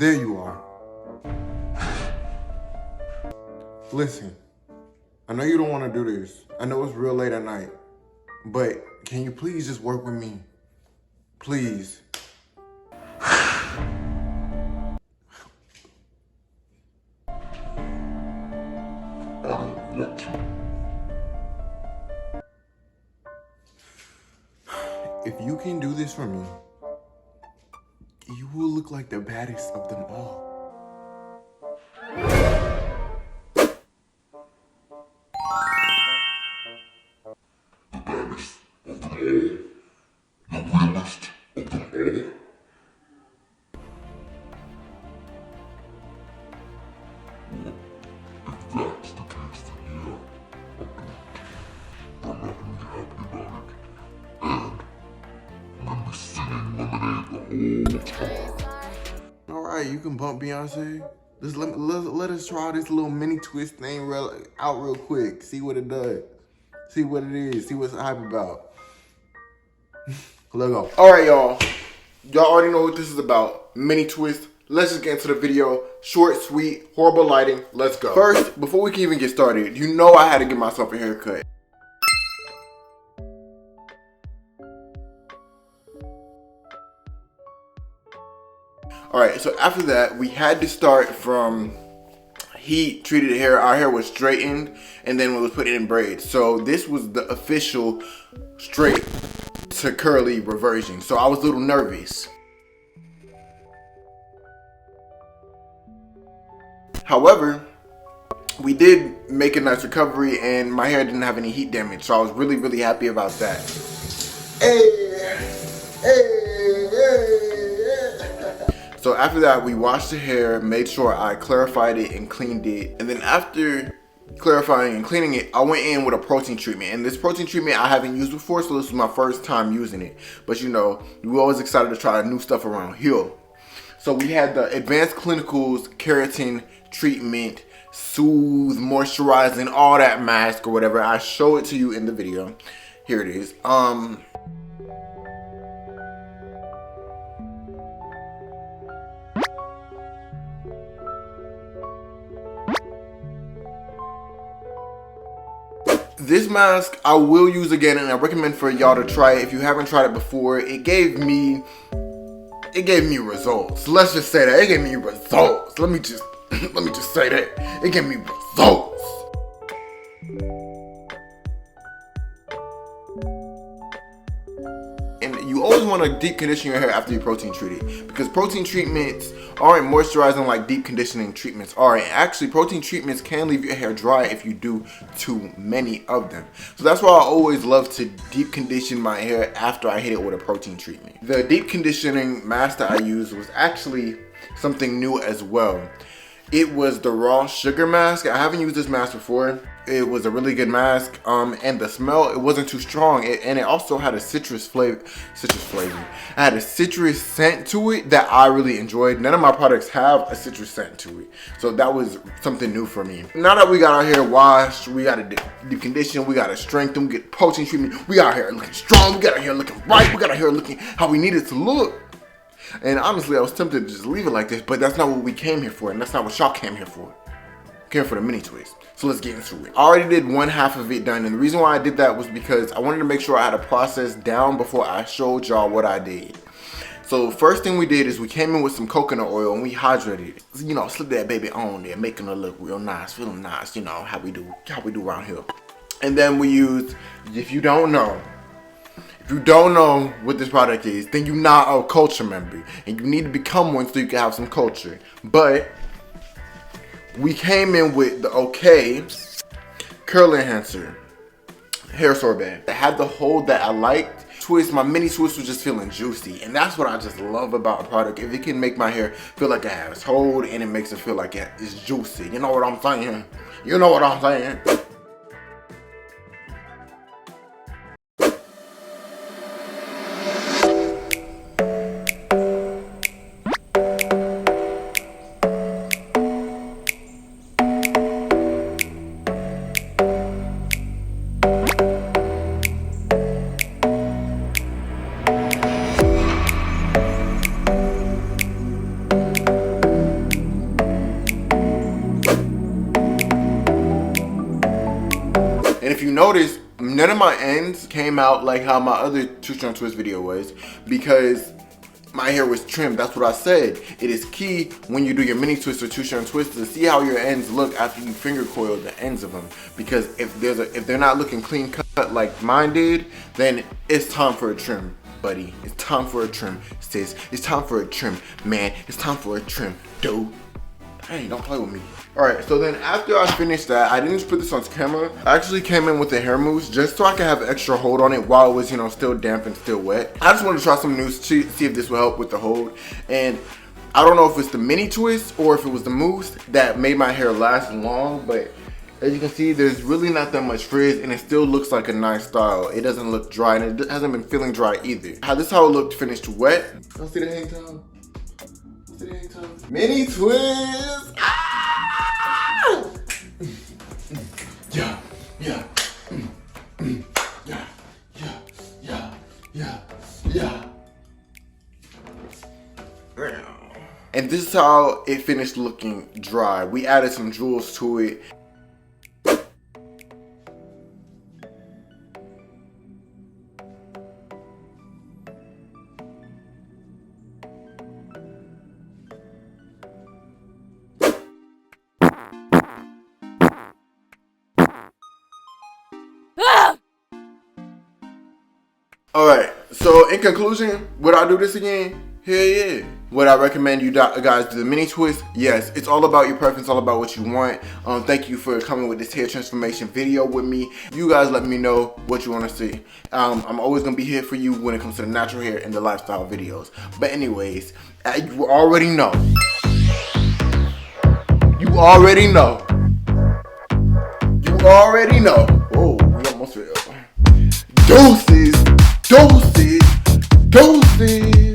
There you are. Listen, I know you don't want to do this. I know it's real late at night. But can you please just work with me? Please. If you can do this for me, you will look like the baddest of them all. All right, you can bump Beyonce. Just let us try this little mini twist thing out real quick. See what it does. See what it is. See what's the hype about. Let's go. All right, y'all. Y'all already know what this is about. Mini twist. Let's just get into the video. Short, sweet, horrible lighting. Let's go. First, before we can even get started, you know I had to give myself a haircut. All right, so after that, we had to start from heat treated hair. Our hair was straightened and then it was put in braids. So this was the official straight to curly reversion. So I was a little nervous. However, we did make a nice recovery and my hair didn't have any heat damage. So I was really, really happy about that. So after that, we washed the hair, made sure I clarified it and cleaned it. And then after clarifying and cleaning it, I went in with a protein treatment. And this protein treatment I haven't used before, so this was my first time using it. But you know, we're always excited to try new stuff around here. So we had the Advanced Clinicals Keratin Treatment, Soothe, Moisturizing, all that mask or whatever. I show it to you in the video. Here it is. This mask I will use again and I recommend for y'all to try it if you haven't tried it before. It gave me results. Let's just say that. It gave me results. Let me just say that. It gave me results. And you always want to deep condition your hair after you protein treat it, because protein treatments aren't moisturizing like deep conditioning treatments are. And actually, protein treatments can leave your hair dry if you do too many of them. So that's why I always love to deep condition my hair after I hit it with a protein treatment. The deep conditioning mask that I used was actually something new as well. It was the Raw Sugar mask. I haven't used this mask before. It was a really good mask, and the smell, it wasn't too strong, and it also had a citrus flavor. It had a citrus scent to it that I really enjoyed. None of my products have a citrus scent to it, so that was something new for me. Now that we got our hair washed, we got to deep condition, we got to strengthen, we get protein treatment, we got our hair looking strong, we got our hair looking right, we got our hair looking how we need it to look. And honestly, I was tempted to just leave it like this, but that's not what we came here for, and that's not what y'all came here for. Came for the mini twist. So let's get into it. I already did one half of it done, and the reason why I did that was because I wanted to make sure I had a process down before I showed y'all what I did. So first thing we did is we came in with some coconut oil and we hydrated it. You know, slip that baby on there, making it look real nice, feeling nice, you know, how we do around here. And then we used, if you don't know what this product is, then you're not a culture member, and you need to become one so you can have some culture. But we came in with the OK Curl Enhancer Hair Sorbet. It had the hold that I liked. Twist, my mini twist was just feeling juicy, and that's what I just love about a product. If it can make my hair feel like it has hold and it makes it feel like it's juicy. You know what I'm saying? You know what I'm saying? And if you notice, none of my ends came out like how my other Too Strong Twist video was, because my hair was trimmed. That's what I said. It is key when you do your mini twist or Too Strong Twist to see how your ends look after you finger coil the ends of them. Because if they're not looking clean cut like mine did, then it's time for a trim, buddy. It's time for a trim, sis. It's time for a trim, man. It's time for a trim, dude. Hey, don't play with me. Alright, so then after I finished that, I didn't just put this on camera. I actually came in with the hair mousse just so I could have extra hold on it while it was, you know, still damp and still wet. I just wanted to try some new to see if this will help with the hold. And I don't know if it's the mini twist or if it was the mousse that made my hair last long, but as you can see, there's really not that much frizz and it still looks like a nice style. It doesn't look dry and it hasn't been feeling dry either. This is how it looked finished wet. Y'all see the hang time? See the hang time? Mini twist! Ah! Yeah, yeah, yeah, yeah, yeah, yeah, yeah. And this is how it finished looking dry. We added some jewels to it. Alright, so in conclusion, would I do this again? Hell yeah. Would I recommend you guys do the mini twist? Yes, it's all about your preference, all about what you want. Thank you for coming with this hair transformation video with me. You guys let me know what you want to see. I'm always going to be here for you when it comes to the natural hair and the lifestyle videos. But anyways, you already know. You already know. You already know. Oh, we almost fell. Doses. Doses. Doses.